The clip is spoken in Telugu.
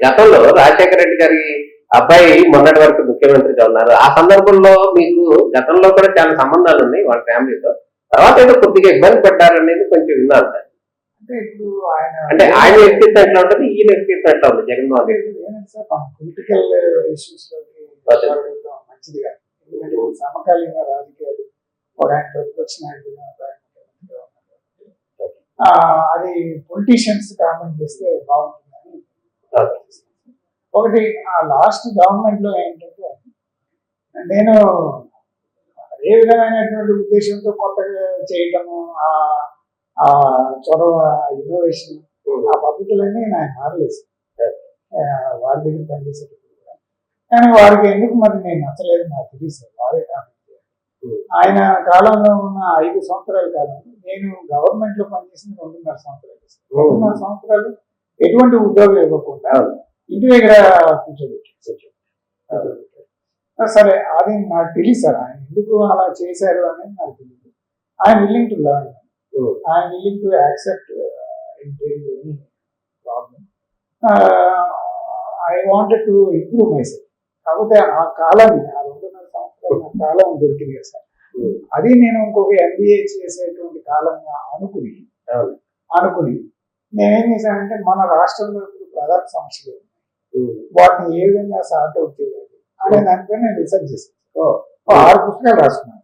గతంలో రాజశేఖర రెడ్డి గారి అబ్బాయి మొన్నటి వరకు ముఖ్యమంత్రిగా ఉన్నారు. ఆ సందర్భంలో మీకు గతంలో కూడా చాలా సంబంధాలు ఉన్నాయి వాళ్ళ ఫ్యామిలీతో. తర్వాత ఏదో కొద్దిగా ఇబ్బంది పడ్డారనేది కొంచెం విన్నాను సార్. అంటే ఇప్పుడు ఆయన అంటే ఆయన వ్యక్తిత్వం ఎట్లా ఉంటుంది, ఈయన వ్యక్తిత్వం ఎట్లా ఉంది జగన్మోహన్ రెడ్డి? పొలిటికల్ ఇష్యూస్ లోకి మాట్లాడటం మంచిది కాదు. ఎందుకంటే సమకాలీన రాజకీయాలు ఒక ఆయన ప్రతిపక్ష నాయకుడు అది పొలిటీషియన్స్ కామెంట్ చేస్తే బాగుంటుందని. ఒకటి ఆ లాస్ట్ గవర్నమెంట్ లో ఏంటంటే నేను అదే విధమైనటువంటి ఉద్దేశంతో కొత్తగా చేయటము, ఆ చొరవ, ఇన్నోవేషన్, ఆ పద్ధతులన్నీ నాకు మారలేదు వారి దగ్గర పనిచేసేటప్పుడు కూడా. కానీ వారికి ఎందుకు మరి నేను నచ్చలేదు నాకు తెలియదు. వారే కామెంట్ ఆయన కాలంలో ఉన్న 5 సంవత్సరాల కాలంలో నేను గవర్నమెంట్ లో పనిచేసిన 2.5 సంవత్సరాలు. 2.5 సంవత్సరాలు ఎటువంటి ఉద్యోగం ఇవ్వకుండా ఇంటి దగ్గర కూర్చోబెట్టారు. సరే, అది నాకు తెలియదు సార్ ఆయన ఎందుకు అలా చేశారు అనేది నాకు తెలియదు. I'm willing to learn, I'm willing to accept any problem. I wanted to improve my self. కాకపోతే ఆ కాలాన్ని, ఆ 2.5 సంవత్సరాల కాలం దొరికింది కదా సార్, అది నేను ఇంకొక MBA చేసేటువంటి కాలంగా అనుకుని నేనేం చేశానంటే మన రాష్ట్రంలో ఇప్పుడు ప్రధాన సమస్యలు వాటిని ఏ విధంగా సార్ట్ అవుట్ చేయాలి అనే దానిపై నేను రీసెర్చ్ చేశాను. 6 పుస్తకాలు రాసుకున్నాను.